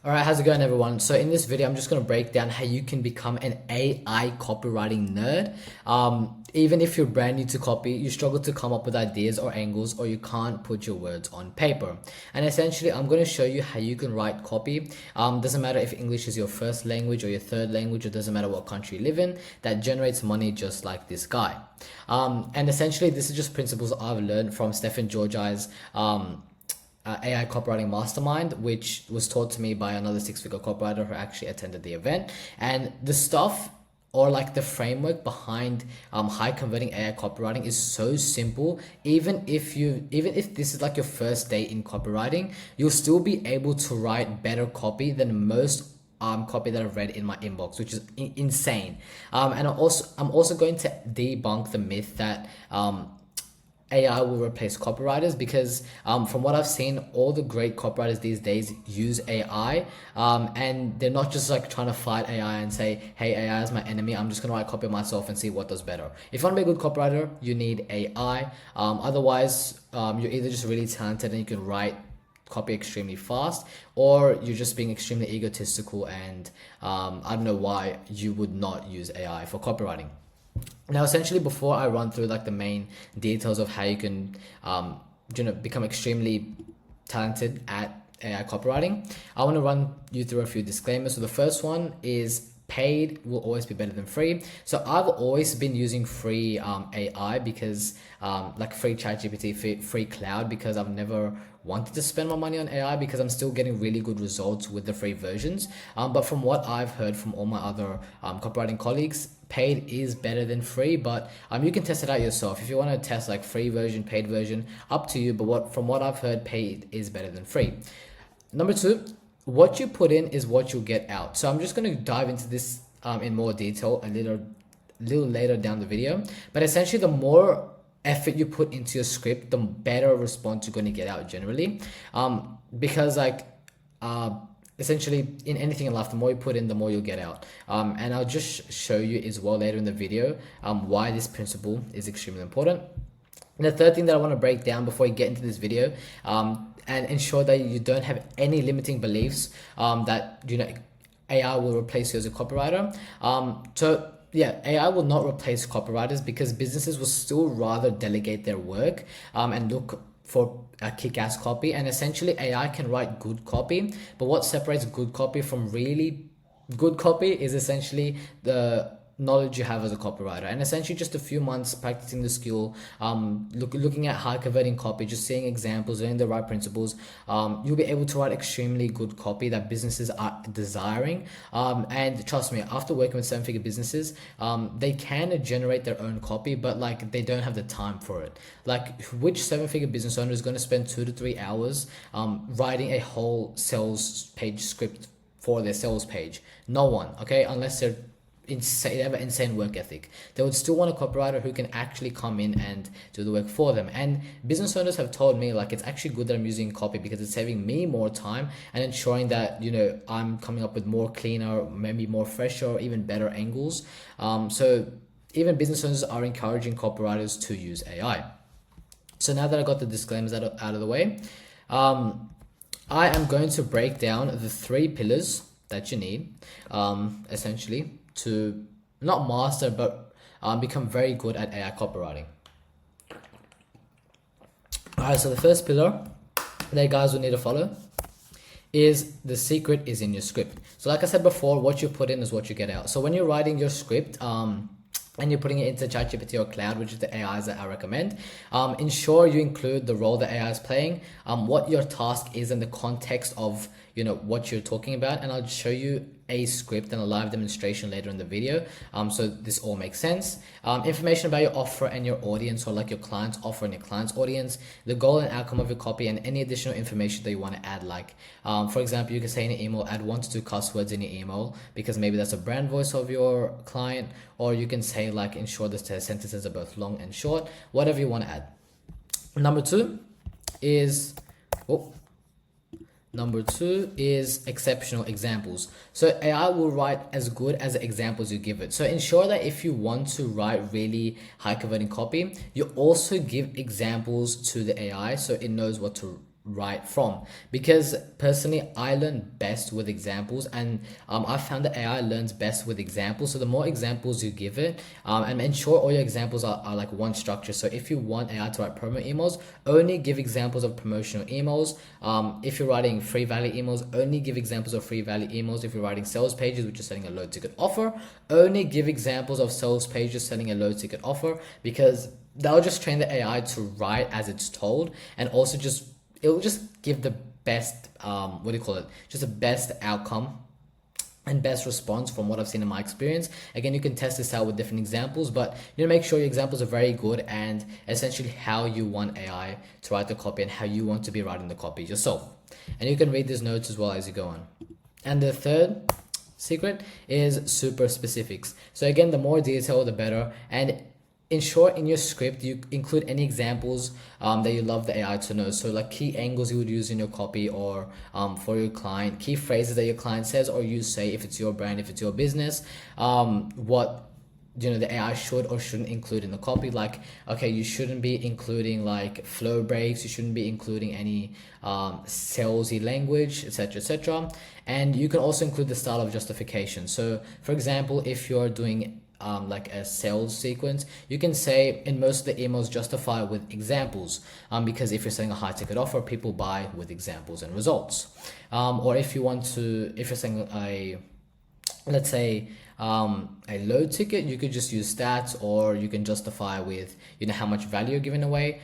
Alright, how's it going everyone? So in this video, I'm just going to break down how you can become an AI copywriting nerd. Even if you're brand new to copy, you struggle to come up with ideas or angles, or you can't put your words on paper. And essentially, I'm going to show you how you can write copy. Doesn't matter if English is your first language or your third language, it doesn't matter what country you live in, that generates money just like this guy. And essentially, this is just principles I've learned from Stephen Georgi's AI copywriting mastermind, which was taught to me by another six-figure copywriter who actually attended the event. And the stuff, or like the framework behind high converting AI copywriting, is so simple. Even if this is like your first day in copywriting, you'll still be able to write better copy than most copy that I've read in my inbox, which is insane. And I'm also going to debunk the myth that AI will replace copywriters, because from what I've seen, all the great copywriters these days use AI, and they're not just like trying to fight AI and say, hey, AI is my enemy, I'm just gonna write copy myself and see what does better. If you want to be a good copywriter, you need AI. Otherwise, you're either just really talented and you can write copy extremely fast, or you're just being extremely egotistical, and I don't know why you would not use AI for copywriting. Now, essentially, before I run through like the main details of how you can, become extremely talented at AI copywriting, I want to run you through a few disclaimers. So the first one is paid will always be better than free. So I've always been using free AI because like free ChatGPT, free cloud, because I've never wanted to spend my money on AI, because I'm still getting really good results with the free versions. But from what I've heard from all my other copywriting colleagues, paid is better than free, but you can test it out yourself. If you want to test like free version, paid version, up to you. But from what I've heard, paid is better than free. Number two, what you put in is what you get out. So I'm just going to dive into this in more detail a little later down the video. But essentially, the more effort you put into your script, the better response you're going to get out generally. Because essentially in anything in life, the more you put in, the more you'll get out. And I'll just show you as well later in the video why this principle is extremely important. And the third thing that I want to break down before we get into this video, and ensure that you don't have any limiting beliefs that AI will replace you as a copywriter. So yeah, AI will not replace copywriters, because businesses will still rather delegate their work and look for a kick-ass copy. And essentially, AI can write good copy, but what separates good copy from really good copy is essentially the knowledge you have as a copywriter. And essentially, just a few months practicing the skill, looking at high converting copy, just seeing examples, learning the right principles, you'll be able to write extremely good copy that businesses are desiring. And trust me, after working with seven-figure businesses, they can generate their own copy, but like they don't have the time for it. Like, which seven-figure business owner is going to spend 2 to 3 hours writing a whole sales page script for their sales page? No one, okay? Unless they have an insane work ethic. They would still want a copywriter who can actually come in and do the work for them. And business owners have told me, like, it's actually good that I'm using copy, because it's saving me more time and ensuring that I'm coming up with more cleaner, maybe more fresher, or even better angles. So even business owners are encouraging copywriters to use AI. So now that I got the disclaimers out of the way, I am going to break down the 3 pillars that you need, essentially, to not master, but become very good at AI copywriting. Alright, so the first pillar that you guys will need to follow is the secret is in your script. So like I said before, what you put in is what you get out. So when you're writing your script, and you're putting it into ChatGPT or Cloud, which is the AIs that I recommend, ensure you include the role that AI is playing, what your task is in the context of what you're talking about. And I'll just show you a script and a live demonstration later in the video, so this all makes sense. Information about your offer and your audience, or like your client's offer and your client's audience, the goal and outcome of your copy, and any additional information that you want to add. Like for example, you can say in an email, add 1 to 2 cuss words in your email, because maybe that's a brand voice of your client. Or you can say like, ensure the sentences are both long and short, whatever you want to add. Number two is exceptional examples. So AI will write as good as the examples you give it. So ensure that if you want to write really high converting copy, you also give examples to the AI, so it knows what to write from, because personally I learn best with examples, and I found that AI learns best with examples. So the more examples you give it, and ensure all your examples are like one structure. So if you want AI to write promo emails, only give examples of promotional emails. If you're writing free value emails, only give examples of free value emails. If you're writing sales pages, which is selling a low ticket offer, only give examples of sales pages selling a low ticket offer, because that'll just train the AI to write as it's told, and also it'll just give the best, just the best outcome and best response from what I've seen in my experience. Again, you can test this out with different examples, but you know, make sure your examples are very good and essentially how you want AI to write the copy and how you want to be writing the copy yourself. And you can read these notes as well as you go on. And the third secret is super specifics. So again, the more detail, the better. And ensure in your script you include any examples that you love the AI to know. So like key angles you would use in your copy, or for your client, key phrases that your client says or you say if it's your brand, if it's your business, what the AI should or shouldn't include in the copy. Like, okay, you shouldn't be including like flow breaks, you shouldn't be including any salesy language, etc., etc. And you can also include the style of justification. So for example, if you're doing like a sales sequence, you can say in most of the emails justify with examples, because if you're selling a high ticket offer, people buy with examples and results. Or if you're selling let's say a low ticket, you could just use stats, or you can justify with how much value you're giving away,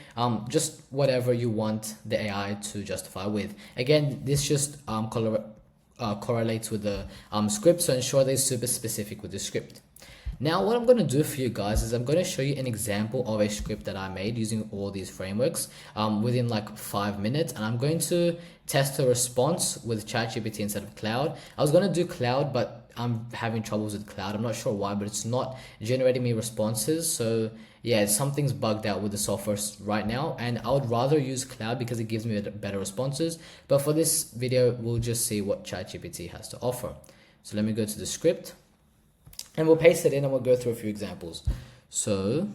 just whatever you want the AI to justify with. Again, this just correlates with the script, so ensure they're super specific with the script. Now what I'm going to do for you guys is I'm going to show you an example of a script that I made using all these frameworks within like 5 minutes, and I'm going to test a response with ChatGPT instead of Cloud. I was going to do Cloud, but I'm having troubles with Cloud. I'm not sure why, but it's not generating me responses. So yeah, something's bugged out with the software right now, and I would rather use Cloud because it gives me better responses. But for this video, we'll just see what ChatGPT has to offer. So let me go to the script, and we'll paste it in, and we'll go through a few examples. So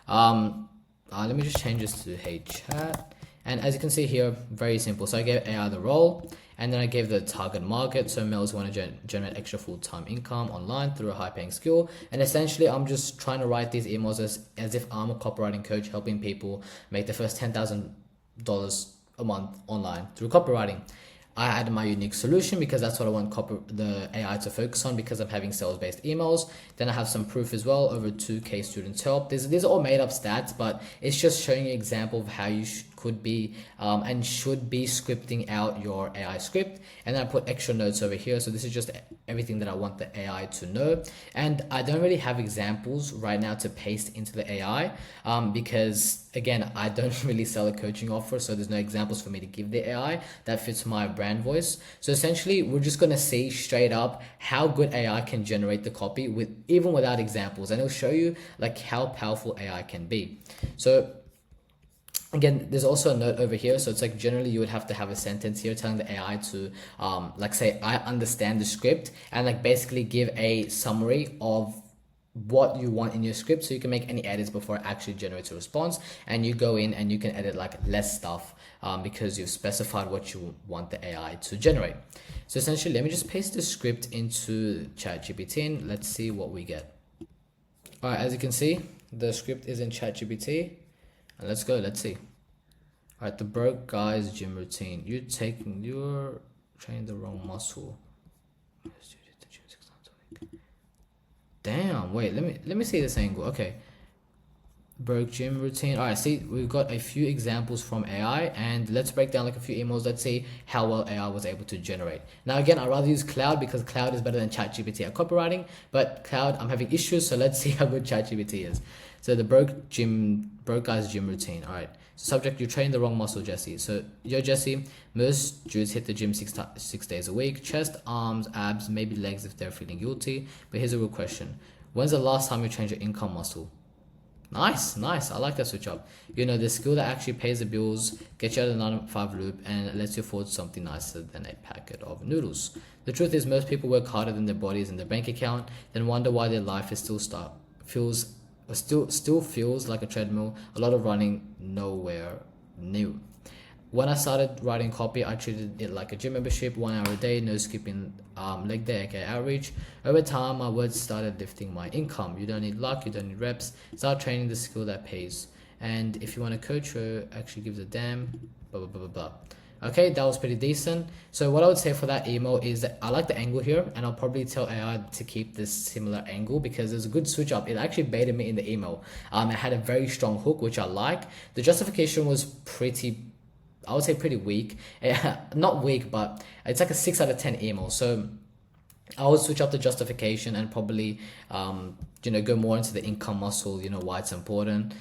let me just change this to Hey Chat. And as you can see here, very simple. So I gave AI the role, and then I gave the target market. So males want to generate extra full-time income online through a high-paying skill. And essentially, I'm just trying to write these emails as if I'm a copywriting coach, helping people make the first $10,000 a month online through copywriting. I added my unique solution because that's what I want the AI to focus on, because I'm having sales-based emails. Then I have some proof as well, over 2K students help. These are all made up stats, but it's just showing you an example of how you could be and should be scripting out your AI script. And then I put extra notes over here. So this is just everything that I want the AI to know. And I don't really have examples right now to paste into the AI because again, I don't really sell a coaching offer. So there's no examples for me to give the AI that fits my brand voice. So essentially we're just going to see straight up how good AI can generate the copy even without examples. And it'll show you like how powerful AI can be. So again, there's also a note over here. So it's like generally you would have to have a sentence here telling the AI to like say, I understand the script, and like basically give a summary of what you want in your script, so you can make any edits before it actually generates a response. And you go in and you can edit like less stuff because you've specified what you want the AI to generate. So essentially, let me just paste the script into ChatGPT and let's see what we get. All right, as you can see, the script is in ChatGPT. And let's go, let's see. All right, the broke guy's gym routine. You're training the wrong muscle. Damn, wait, let me see this angle. Okay. Broke gym routine. All right, see, we've got a few examples from AI, and let's break down like a few emails. Let's see how well AI was able to generate. Now, again, I'd rather use Cloud because Cloud is better than ChatGPT at copywriting, but Cloud, I'm having issues, so let's see how good ChatGPT is. So the broke guy's gym routine. All right, subject, you trained the wrong muscle, Jesse. So, yo, Jesse, most dudes hit the gym 6 days a week, chest, arms, abs, maybe legs if they're feeling guilty. But here's a real question. When's the last time you trained your income muscle? Nice. I like that switch up. The skill that actually pays the bills, gets you out of the 9-to-5 loop, and lets you afford something nicer than a packet of noodles. The truth is, most people work harder than their bodies and their bank account, then wonder why their life is still feels like a treadmill. A lot of running, nowhere new. when I started writing copy, I treated it like a gym membership, 1 hour a day, no skipping leg day, aka outreach. Over time, my words started lifting my income. You don't need luck, you don't need reps. Start training the skill that pays. And if you want a coach who actually gives a damn, blah, blah, blah, blah, blah. Okay, that was pretty decent. So what I would say for that email is that I like the angle here, and I'll probably tell AI to keep this similar angle because there's a good switch up. It actually baited me in the email. It had a very strong hook, which I like. The justification was pretty, I would say pretty weak. Not weak, but it's like a 6 out of 10 email. So I would switch up the justification and probably, go more into the income muscle, why it's important.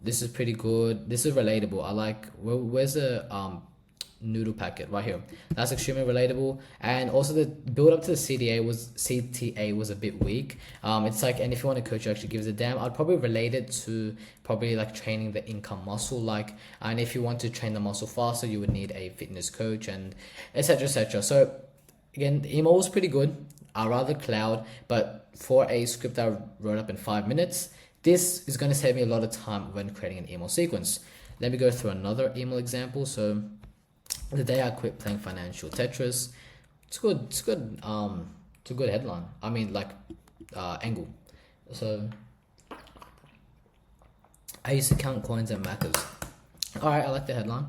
This is pretty good. This is relatable. I like, where's the noodle packet right here? That's extremely relatable. And also the build up to the CTA was a bit weak. It's like, and if you want a coach who actually gives a damn, I'd probably relate it to probably like training the income muscle, like, and if you want to train the muscle faster, you would need a fitness coach and etc, etc. So again, the email was pretty good. I rather cloud, but for a script that I wrote up in 5 minutes, this is going to save me a lot of time when creating an email sequence. Let me go through another email example. So the day I quit playing financial Tetris. It's good. It's good. It's a good headline. I mean, like, angle. So I used to count coins and Maccas. All right, I like the headline.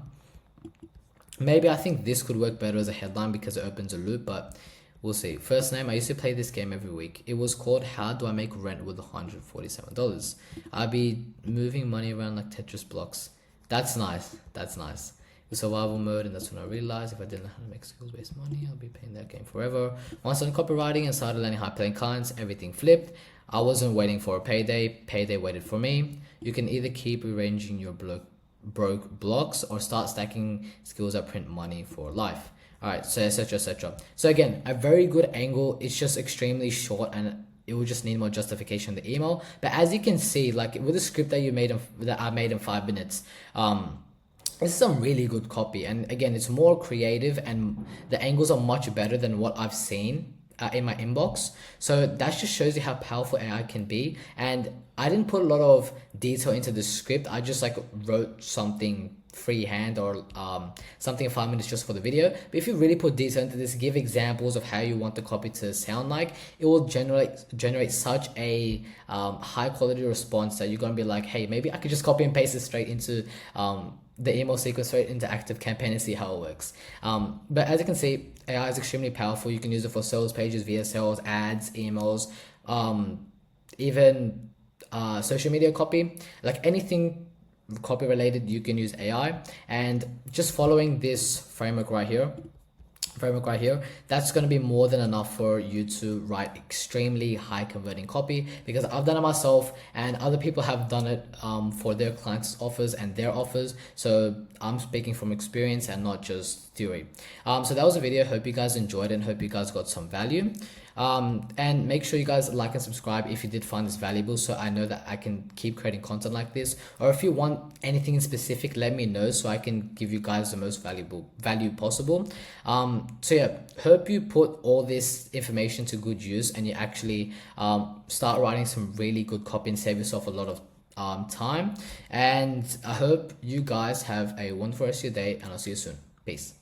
Maybe I think this could work better as a headline because it opens a loop, but we'll see. First name, I used to play this game every week. It was called How Do I Make Rent with $147? I'd be moving money around like Tetris blocks. That's nice. That's nice. The survival mode, and that's when I realized if I didn't know how to make skills-based money, I'll be playing that game forever. Once on copywriting and started learning high-paying clients, everything flipped. I wasn't waiting for a payday waited for me. You can either keep arranging your broke blocks or start stacking skills that print money for life. All right, so etc, etc. So again, a very good angle. It's just extremely short and it will just need more justification in the email. But as you can see, like with the script that I made in 5 minutes, this is some really good copy. And again, it's more creative and the angles are much better than what I've seen in my inbox. So that just shows you how powerful AI can be. And I didn't put a lot of detail into the script. I just like wrote something freehand or something in 5 minutes just for the video. But if you really put detail into this, give examples of how you want the copy to sound like, it will generate such a high quality response that you're going to be like, hey, maybe I could just copy and paste this straight into the email sequence, straight into active campaign and see how it works. But as you can see, AI is extremely powerful. You can use it for sales pages, VSLs, ads, emails, even social media copy, like anything copy related, you can use AI. And just following this framework right here, that's going to be more than enough for you to write extremely high converting copy, because I've done it myself and other people have done it for their clients' offers and their offers. So I'm speaking from experience and not just theory. So that was the video. Hope you guys enjoyed it and hope you guys got some value. And make sure you guys like and subscribe if you did find this valuable, so I know that I can keep creating content like this. Or if you want anything in specific, let me know so I can give you guys the most value possible. So yeah, hope you put all this information to good use and you actually start writing some really good copy and save yourself a lot of time. And I hope you guys have a wonderful rest of your day, and I'll see you soon. Peace.